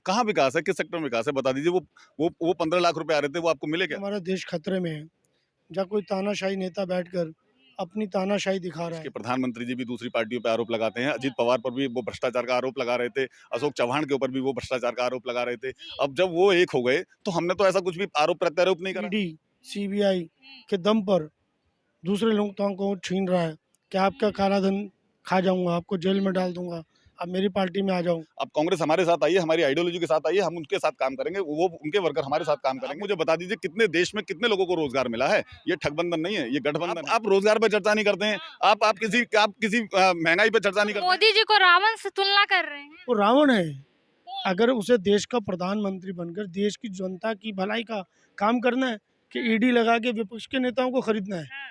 कहाँ विकास है? किस सेक्टर में विकास है? बता दीजिए। वो 15 लाख रुपए आ रहे थे, वो आपको मिले क्या? हमारा देश खतरे में है। जहाँ कोई तानाशाही नेता बैठकर अपनी तानाशाही दिखा रहा इसके है। प्रधानमंत्री जी भी दूसरी पार्टियों पे आरोप लगाते हैं। अजीत पवार पर भी वो भ्रष्टाचार का आरोप लगा रहे थे। अशोक चव्हाण के ऊपर भी वो भ्रष्टाचार का आरोप लगा रहे थे। अब जब वो एक हो गए, तो हमने तो ऐसा कुछ भी आरोप प्रत्यारोप नहीं करा। ईडी, सीबीआई के दम पर दूसरे लोगों को छीन रहा है कि आपका काला धन खा जाऊंगा, आपको जेल में डाल दूंगा, आप मेरी पार्टी में आ जाओ। अब कांग्रेस हमारे साथ आई है, हमारी आइडियोलॉजी के साथ आई है, हम उनके साथ काम करेंगे, वो उनके वर्कर हमारे साथ काम करेंगे। मुझे बता दीजिए कितने देश में कितने लोगों को रोजगार मिला है? ये ठगबंधन नहीं है, ये गठबंधन है। आप रोजगार पे चर्चा नहीं करते हैं। आप किसी महंगाई पे चर्चा नहीं करते हैं। मोदी जी को रावण से तुलना कर रहे हैं। वो रावण है। अगर उसे देश का प्रधानमंत्री बनकर देश की जनता की भलाई का काम करना है कि ईडी लगा के विपक्ष के नेताओं को खरीदना है।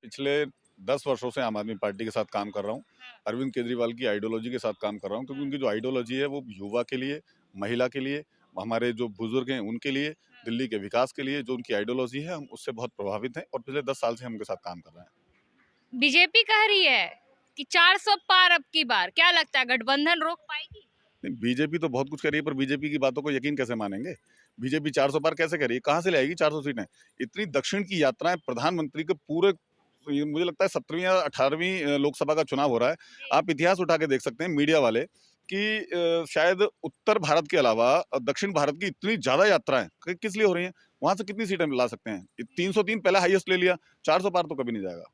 पिछले 10 वर्षों से आम आदमी पार्टी के साथ काम कर रहा हूँ। अरविंद केजरीवाल की आइडियोलॉजी के साथ काम कर रहा हूँ, क्योंकि उनकी जो आइडियोलॉजी है वो युवा के लिए, महिला के लिए, हमारे जो बुजुर्ग हैं उनके लिए, दिल्ली के विकास के लिए जो उनकी आइडियोलॉजी है, हम उससे बहुत प्रभावित हैं और पिछले 10 साल से हम उनके साथ काम कर रहे हैं। बीजेपी कह रही है कि 400 पार अब की बार, क्या लगता है गठबंधन रोक पाएगी? नहीं, बीजेपी तो बहुत कुछ कर रही है, पर बीजेपी की बातों को यकीन कैसे मानेंगे? बीजेपी 400 पार कैसे करेगी? कहाँ से ले आएगी 400 सीटें? इतनी दक्षिण की यात्राएं प्रधानमंत्री के पूरे, ये मुझे लगता है 17वीं या 18वीं लोकसभा का चुनाव हो रहा है। आप इतिहास उठा के देख सकते हैं मीडिया वाले कि शायद उत्तर भारत के अलावा दक्षिण भारत की इतनी ज्यादा यात्राएं किस लिए हो रही हैं? वहां से कितनी सीटें ला सकते हैं? 303 पहला हाईएस्ट ले लिया, 400 पार तो कभी नहीं जाएगा।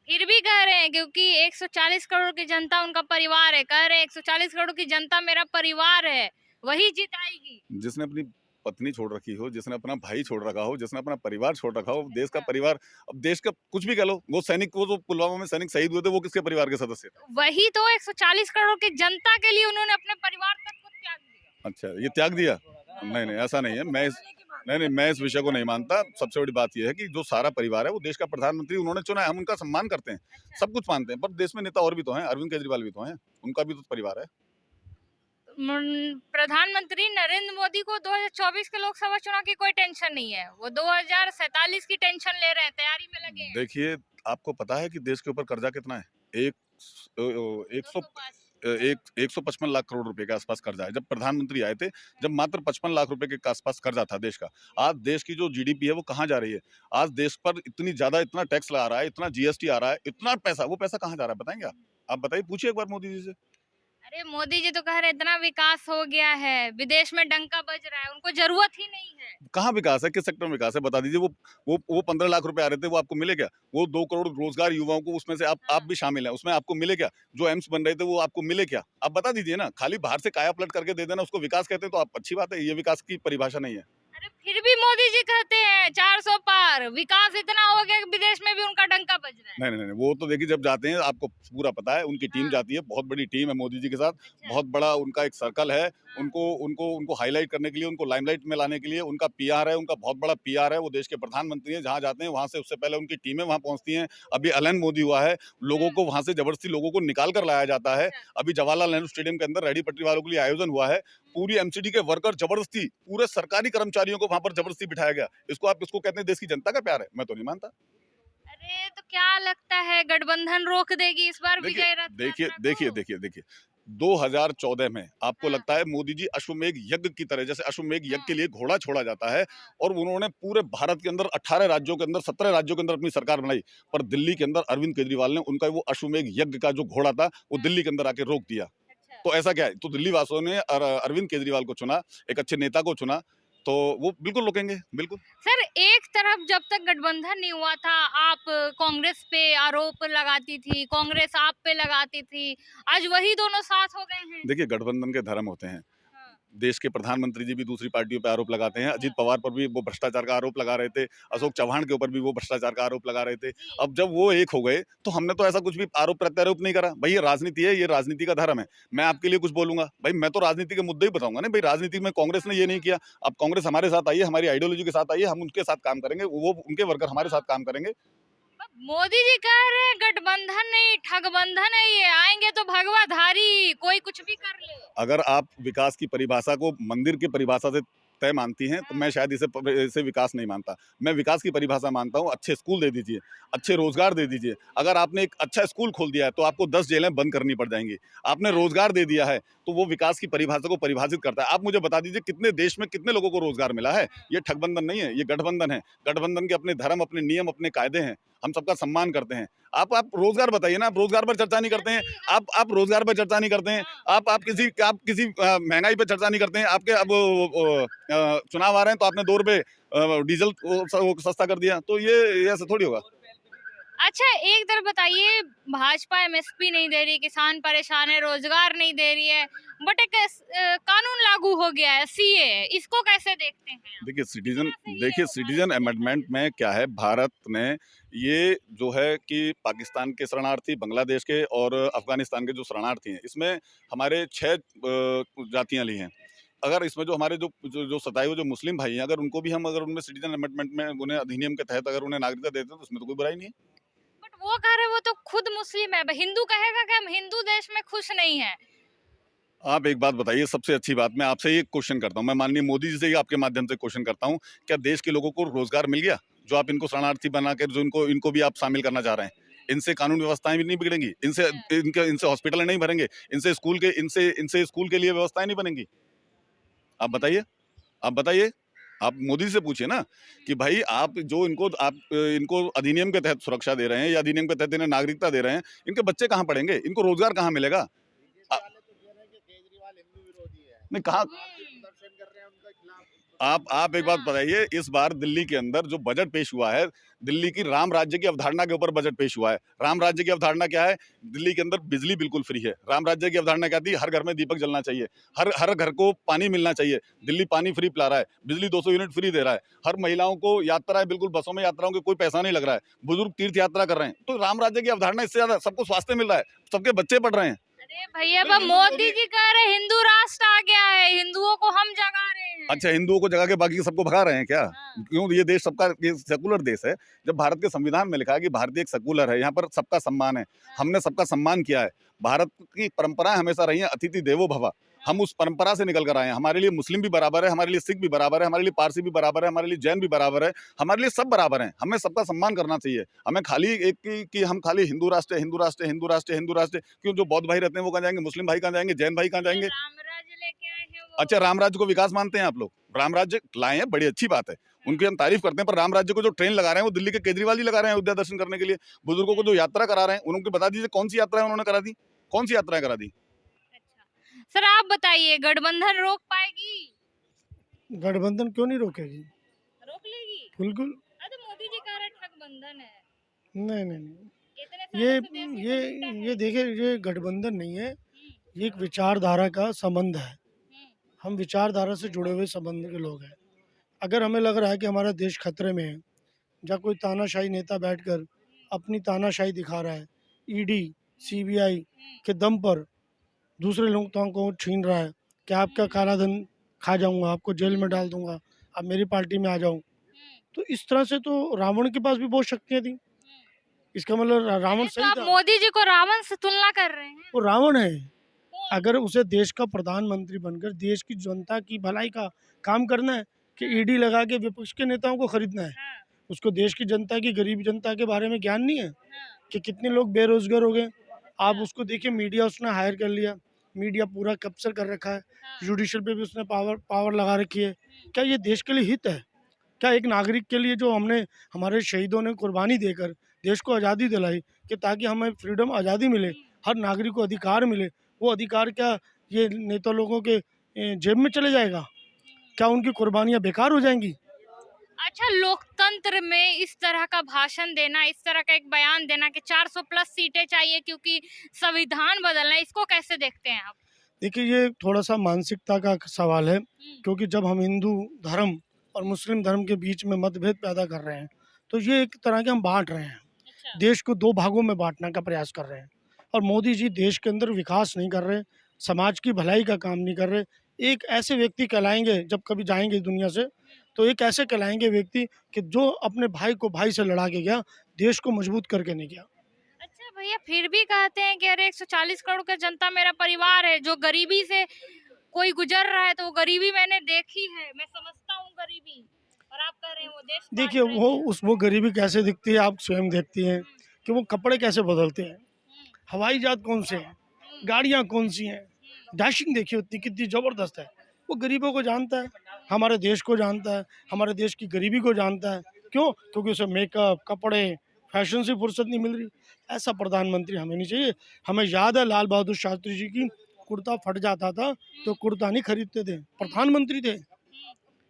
फिर भी कह रहे हैं क्योंकि 140 करोड़ की जनता उनका परिवार है, कह रहे हैं 140 करोड़ की जनता मेरा परिवार है, वही जिताएगी। जिसने अपनी पत्नी छोड़ रखी हो, जिसने अपना भाई छोड़ रखा हो, जिसने अपना परिवार छोड़ रखा हो, देश का परिवार, अब देश का कुछ भी कह लो, वो सैनिक, वो जो पुलवामा में सैनिक शहीद हुए थे, वो किसके परिवार के सदस्य थे? वही तो 140 करोड़ की जनता के लिए उन्होंने अपने परिवार तक को त्याग दिया। अच्छा, ये त्याग दिया? नहीं, नहीं, ऐसा नहीं है। नहीं, नहीं, मैं इस विषय को नहीं मानता। सबसे बड़ी बात ये है कि जो सारा परिवार है, वो देश का प्रधानमंत्री उन्होंने चुना है, हम उनका सम्मान करते हैं, सब कुछ मानते हैं, पर देश में नेता और भी तो हैं, अरविंद केजरीवाल भी तो हैं, उनका भी तो परिवार है। प्रधानमंत्री नरेंद्र मोदी को 2024 के लोकसभा चुनाव की कोई टेंशन नहीं है, वो 2047 की टेंशन ले रहे हैं, तैयारी में लगे हैं। देखिए, आपको पता है कि देश के ऊपर कर्जा कितना है? एक स अ, एक सौ 205। एक 155 लाख करोड़ रुपए के आसपास कर्जा है। जब प्रधानमंत्री आए थे, जब मात्र 55 लाख रुपए के आसपास कर्जा था देश का। आज देश की जो जीडीपी है वो कहाँ जा रही है? आज देश पर इतनी ज़्यादा इतना टैक्स लगा रहा है, इतना जीएसटी आ रहा है, इतना पैसा, वो पैसा कहाँ जा रहा है बताएँगे आप? आप बताइए, पूछिए एक बार मोदी जी से। अरे मोदी जी तो कह रहे हैं इतना विकास हो गया है, विदेश में डंका बज रहा है, उनको जरूरत ही नहीं है। कहाँ विकास है? किस सेक्टर में विकास है? बता दीजिए। वो 15 लाख रुपए आ रहे थे, वो आपको मिले क्या? वो 2 करोड़ रोज़गार युवाओं को, उसमें से आप भी शामिल हैं, उसमें आपको मिले क्या? जो एम्स बन रहे थे, वो आपको मिले क्या? आप बता दीजिए ना। खाली बाहर से काया पलट करके दे देना, उसको विकास कहते हैं तो आप, अच्छी बात है, ये विकास की परिभाषा नहीं है। अरे फिर भी मोदी जी कहते हैं 400 पार, विकास इतना हो गया कि विदेश में भी उनका डंका बज रहा है। नहीं, नहीं, नहीं, वो तो देखिए जब जाते हैं आपको पूरा पता है, उनकी टीम हाँ। जाती है, बहुत बड़ी टीम है मोदी जी के साथ, अच्छा। बहुत बड़ा उनका एक सर्कल है, हाँ। उनको उनको उनको हाइलाइट करने के लिए, उनको लाइमलाइट में लाने के लिए उनका पीआर है, उनका बहुत बड़ा पीआर है, वो देश के प्रधानमंत्री हैं, जहाँ जाते हैं वहाँ से उससे पहले उनकी टीमें वहाँ पहुँचती हैं। अभी एलन मोदी हुआ है, लोगों को वहाँ से ज़बरदस्ती लोगों को निकाल कर लाया जाता है। अच्छा। अभी जवाहरलाल नेहरू स्टेडियम के अंदर रेहड़ी पटरी वालों के लिए आयोजन हुआ है, पूरी एमसीडी के वर्कर ज़बरदस्ती, पूरे सरकारी कर्मचारियों को वहाँ पर ज़बरदस्ती बिठाया गया। इसको कहते हैं देश की जनता का प्यार है? मैं तो नहीं मानता। अरे तो क्या लगता है गठबंधन रोक देगी इस बार देखिए विजय रथ देखिए यात्रा देखिए को? देखिए देखिए 2014 में आपको हाँ। लगता है मोदी जी अश्वमेध यज्ञ की तरह, जैसे अश्वमेध यज्ञ के हाँ। लिए घोड़ा छोड़ा जाता है, हाँ। और उन्होंने पूरे भारत के अंदर 18 राज्यों के अंदर 17 राज्यों के अंदर अपनी सरकार बनाई, पर दिल्ली के अंदर अरविंद केजरीवाल ने उनका वो अश्वमेध यज्ञ का जो घोड़ा था वो हाँ। दिल्ली के अंदर आके रोक दिया। अच्छा। तो ऐसा क्या है? तो दिल्ली वासियों ने अरविंद केजरीवाल को चुना, एक अच्छे नेता को चुना, तो वो बिल्कुल रोकेंगे, बिल्कुल। सर एक तरफ जब तक गठबंधन नहीं हुआ था आप कांग्रेस पे आरोप लगाती थी, कांग्रेस आप पे लगाती थी, आज वही दोनों साथ हो गए हैं। देखिए, गठबंधन के धर्म होते हैं। हाँ। देश के प्रधानमंत्री जी भी दूसरी पार्टियों पे आरोप लगाते हैं। अजीत हाँ। पवार पर भी वो भ्रष्टाचार का आरोप लगा रहे थे। अशोक चव्हाण के ऊपर भी वो भ्रष्टाचार का आरोप लगा रहे थे। जी। अब जब वो एक हो गए, तो हमने तो ऐसा कुछ भी आरोप प्रत्यारोप नहीं करा। भई ये राजनीति है, ये राजनीति का धर्म है। मैं आपके लिए कुछ बोलूँगा, भई मैं तो राजनीति के मुद्दे ही बताऊँगा ना, भई राजनीति में कांग्रेस ने ये नहीं किया। अब कांग्रेस हमारे साथ आई है, हमारी आइडियोलॉजी के साथ आई है, हम उनके साथ काम करेंगे, वो उनके वर्कर हमारे साथ काम करेंगे। मोदी जी कह रहे हैं गठबंधन नहीं ठगबंधन है, ये आएंगे तो भगवाधारी, कोई कुछ भी कर ले। अगर आप विकास की परिभाषा को मंदिर की परिभाषा से तय मानती हैं, तो मैं शायद इसे विकास नहीं मानता। मैं विकास की परिभाषा मानता हूँ, अच्छे स्कूल दे दीजिए, अच्छे रोजगार दे दीजिए। अगर आपने एक अच्छा स्कूल खोल दिया है तो आपको 10 जेलें बंद करनी पड़ जाएंगी। आपने रोजगार दे दिया है तो वो विकास की परिभाषा को परिभाषित करता है। आप मुझे बता दीजिए कितने देश में कितने लोगों को रोजगार मिला है? ये ठगबंधन नहीं है, ये गठबंधन है। गठबंधन के अपने धर्म, अपने नियम, अपने कायदे हैं। हम सबका सम्मान करते हैं। आप रोजगार बताइए ना, आप रोजगार पर चर्चा नहीं करते हैं। आप रोजगार पर चर्चा नहीं करते हैं। आप किसी महंगाई पे चर्चा नहीं करते हैं। आपके अब चुनाव आ रहे हैं तो आपने 2 रुपए डीजल वो सस्ता कर दिया, तो ये ऐसे थोड़ी होगा। अच्छा, एक तरफ बताइए, भाजपा एमएसपी नहीं दे रही, किसान परेशान है, रोजगार नहीं दे रही है, बट एक कानून लागू हो गया है सीए, इसको कैसे देखते हैं आप? देखिए सिटीजन अमेंडमेंट में क्या है, भारत ने ये जो है कि पाकिस्तान के शरणार्थी, बांग्लादेश के और अफगानिस्तान के जो शरणार्थी हैं, इसमें हमारे 6 जातियां ली हैं। अगर इसमें जो हमारे जो सताए हुए जो मुस्लिम भाई हैं, अगर उनको भी हम अगर उनमें सिटीजन अमेंडमेंट में उन्हें अधिनियम के तहत अगर उन्हें नागरिकता देते हैं तो उसमें तो कोई बुराई नहीं है। बट वो कह रहे, वो तो खुद मुस्लिम है, हिंदू कहेगा कि हम हिंदू देश में खुश नहीं है। आप एक बात बताइए, सबसे अच्छी बात मैं आपसे ये क्वेश्चन करता हूँ, मैं माननीय मोदी जी से ही आपके माध्यम से क्वेश्चन करता हूँ, क्या देश के लोगों को रोजगार मिल गया? जो आप इनको शरणार्थी बना के जो इनको भी आप शामिल करना चाह रहे हैं, इनसे कानून व्यवस्थाएं भी नहीं बिगड़ेंगी, इनसे हॉस्पिटल नहीं भरेंगे, इनसे स्कूल के लिए व्यवस्थाएं नहीं बनेंगी। आप बताइए, आप मोदी से पूछिए ना कि भाई आप जो इनको अधिनियम के तहत सुरक्षा दे रहे हैं या अधिनियम के तहत इन्हें नागरिकता दे रहे हैं, इनके बच्चे कहाँ पढ़ेंगे? इनको रोजगार कहाँ मिलेगा? नहीं, कहाँ? आप एक बात बताइए, इस बार दिल्ली के अंदर जो बजट पेश हुआ है, दिल्ली की राम राज्य की अवधारणा के ऊपर बजट पेश हुआ है। राम राज्य की अवधारणा क्या है? दिल्ली के अंदर बिजली बिल्कुल फ्री है। राम राज्य की अवधारणा क्या थी? हर घर में दीपक जलना चाहिए, हर घर को पानी मिलना चाहिए। दिल्ली पानी फ्री पिला रहा है, बिजली 200 यूनिट फ्री दे रहा है, हर महिलाओं को यात्राएं बिल्कुल बसों में यात्राओं के कोई पैसा नहीं लग रहा है, बुजुर्ग तीर्थ यात्रा कर रहे हैं। तो राम राज्य की अवधारणा इससे ज्यादा सबको स्वास्थ्य मिल रहा है, सबके बच्चे पढ़ रहे हैं। अरे भैया, अब मोदी जी कह रहे हिंदू राष्ट्र आ गया है, हिंदुओं को हम जगा रहे हैं। अच्छा, हिंदुओं को जगा के बाकी सबको भगा रहे हैं क्या? हाँ। क्यों? ये देश सबका, ये सेकुलर देश है। जब भारत के संविधान में लिखा है कि भारत एक सेकुलर है, यहाँ पर सबका सम्मान है, हमने सबका सम्मान किया है। भारत की परंपराएं हमेशा रही हैं अतिथि देवो भव। हम उस परंपरा से निकल कर आए हैं। हमारे लिए मुस्लिम भी बराबर है, हमारे लिए सिख भी बराबर है, हमारे लिए पारसी भी बराबर है, हमारे लिए जैन भी बराबर है, हमारे लिए सब बराबर हैं। हमें सबका सम्मान करना चाहिए। हमें खाली कि हम खाली हिंदू राष्ट्र, हिंदू राष्ट्र, हिंदू राष्ट्र, हिंदू राष्ट्र, क्यों? जो बौद्ध भाई रहते हैं वो कहाँ जाएंगे? मुस्लिम भाई कहाँ जाएंगे? जैन भाई कहाँ जाएंगे? रामराज लेके आए हैं वो। अच्छा, राम राज्य को विकास मानते हैं आप लोग? राम राज्य लाए हैं, बड़ी अच्छी बात है, उनकी हम तारीफ करते हैं, पर राम राज्य को जो ट्रेन लगा रहे हैं वो दिल्ली के केजरीवाल ही लगा रहे हैं अयोध्या दर्शन करने के लिए। बुजुर्गों को जो यात्रा करा रहे हैं, उनको बता दीजिए कौन सी यात्रा उन्होंने करा दी? कौन सी यात्राएं करा दी? अच्छा सर, आप बताइए, गठबंधन रोक पाएगी? गठबंधन क्यों नहीं रोकेगी? रोक लेगी? बिल्कुल अरे मोदी जी कह रहे ठगबंधन है। नहीं। इतने सालों से देश ये में घूमता है। ये देखिए, ये गठबंधन नहीं है, ये एक विचारधारा का संबंध है। हम विचारधारा से जुड़े हुए संबंध के लोग हैं। अगर हमें लग रहा है कि हमारा देश खतरे में है, या कोई तानाशाही नेता बैठकर अपनी तानाशाही दिखा रहा है, ईडी सीबीआई के दम पर दूसरे लोगों को छीन रहा है कि आपका काला धन खा जाऊंगा, आपको जेल में डाल दूंगा, आप मेरी पार्टी में आ जाओ, तो इस तरह से तो रावण के पास भी बहुत शक्तियां थी। इसका मतलब रावण तो सही आप था? मोदी जी को रावण से तुलना कर रहे हैं? वो रावण है। अगर उसे देश का प्रधानमंत्री बनकर देश की जनता की भलाई का काम करना है कि ईडी लगा के विपक्ष के नेताओं को खरीदना है, हाँ, उसको देश की जनता की, गरीब जनता के बारे में ज्ञान नहीं है हाँ, कि कितने लोग बेरोजगार हो गए। आप उसको देखिए, मीडिया उसने हायर कर लिया, मीडिया पूरा कैप्चर कर रखा है, हाँ। जुडिशल पे भी उसने पावर लगा रखी है। क्या ये देश के लिए हित है? क्या एक नागरिक के लिए, जो हमने, हमारे शहीदों ने कुर्बानी देकर देश को आज़ादी दिलाई कि ताकि हमें फ्रीडम, आज़ादी मिले, हर नागरिक को अधिकार मिले, वो अधिकार क्या ये नेता लोगों के जेब में चले जाएगा? क्या उनकी कुर्बानियाँ बेकार हो जाएंगी? अच्छा, लोकतंत्र में इस तरह का भाषण देना, इस तरह का एक बयान देना कि 400 प्लस सीटें चाहिए क्योंकि संविधान बदलना है, इसको कैसे देखते हैं आप? देखिए, ये थोड़ा सा मानसिकता का सवाल है, क्योंकि जब हम हिंदू धर्म और मुस्लिम धर्म के बीच में मतभेद पैदा कर रहे हैं, तो ये एक तरह के हम बांट रहे हैं, अच्छा। देश को 2 भागों में बांटने का प्रयास कर रहे हैं। और मोदी जी देश के अंदर विकास नहीं कर रहे, समाज की भलाई का काम नहीं कर रहे। एक ऐसे व्यक्ति कहलाएंगे, जब कभी जाएंगे दुनिया से, तो एक ऐसे कहलाएंगे व्यक्ति कि जो अपने भाई को भाई से लड़ा के गया, देश को मजबूत करके नहीं गया। अच्छा भैया, फिर भी कहते हैं कि अरे 140 करोड़ का जनता मेरा परिवार है, जो गरीबी से कोई गुजर रहा है तो वो गरीबी मैंने देखी है, मैं समझता हूँ गरीबी, और आप कह रहे हैं वो देश बांट देखिए रहे हैं। वो गरीबी कैसे दिखती है आप स्वयं देखती हैं कि वो कपड़े कैसे बदलते हैं, हवाई जहाज कौन से हैं, गाड़ियाँ कौन सी हैं, डैशिंग देखिए उतनी कितनी ज़बरदस्त है। वो गरीबों को जानता है, हमारे देश को जानता है, हमारे देश की गरीबी को जानता है। क्यों? क्योंकि उसे मेकअप, कपड़े, फैशन से फुर्सत नहीं मिल रही। ऐसा प्रधानमंत्री हमें नहीं चाहिए। हमें याद है लाल बहादुर शास्त्री जी की कुर्ता फट जाता था तो कुर्ता नहीं खरीदते थे, प्रधानमंत्री थे।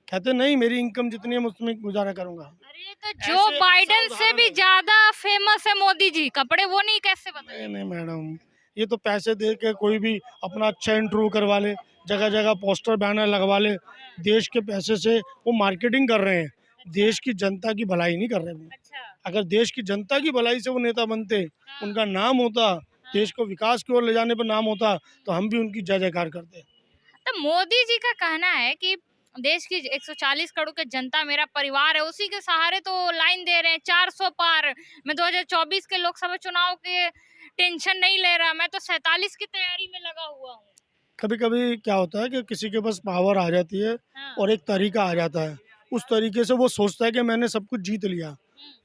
कहते नहीं मेरी इनकम जितनी है मैं उसमें गुजारा करूंगा। अरे तो जो ऐसे बाइडेन ऐसा से भी उदाहरण है। ज्यादा फेमस है मोदी जी, कपड़े वो नहीं कैसे बदले? नहीं मैडम, ये तो पैसे दे के कोई भी अपना अच्छा इंटरव्यू करवा ले, जगह जगह पोस्टर बैनर लगवा ले, देश के पैसे से वो मार्केटिंग कर रहे हैं, देश की जनता की भलाई नहीं कर रहे वो। अच्छा। अगर देश की जनता की भलाई से वो नेता बनते, उनका नाम होता, देश को विकास की ओर ले जाने पर नाम होता, तो हम भी उनकी जय जयकार करते। तो मोदी जी का कहना है कि देश की 140 करोड़ की जनता मेरा परिवार है, उसी के सहारे तो लाइन दे रहे हैं 400 पार। मैं 2024 के लोकसभा चुनाव के टेंशन नहीं ले रहा, मैं तो 47 की तैयारी में लगा हुआ हूँ। कभी कभी क्या होता है कि किसी के पास पावर आ जाती है हाँ। और एक तरीका आ जाता है, उस तरीके से वो सोचता है कि मैंने सब कुछ जीत लिया,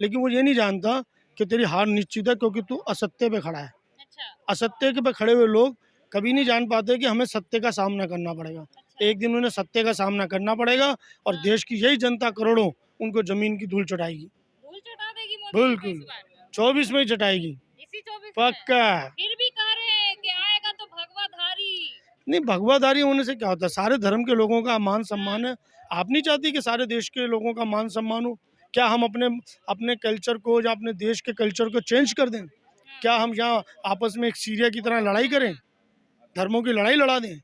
लेकिन वो ये नहीं जानता कि तेरी हार निश्चित है, क्योंकि तू असत्य पे खड़ा है। अच्छा। असत्य के पे खड़े हुए लोग कभी नहीं जान पाते कि हमें सत्य का सामना करना पड़ेगा। एक दिन उन्हें सत्य का सामना करना पड़ेगा और देश की यही जनता करोड़ों उनको जमीन की धूल चटाएगी। धूल चटा देगी मोदी जी को इस बिल्कुल बार। 24 में ही चटाएगी, इसी 24 में। पक्का। फिर भी कह रहे हैं कि आएगा तो भगवाधारी। नहीं, भगवाधारी होने से क्या होता है, सारे धर्म के लोगों का मान सम्मान है। आप नहीं चाहती कि सारे देश के लोगों का मान सम्मान हो? क्या हम अपने अपने कल्चर को या अपने देश के कल्चर को चेंज कर दें? क्या हम यहाँ आपस में एक सीरिया की तरह लड़ाई करें, धर्मों की लड़ाई लड़ा दें?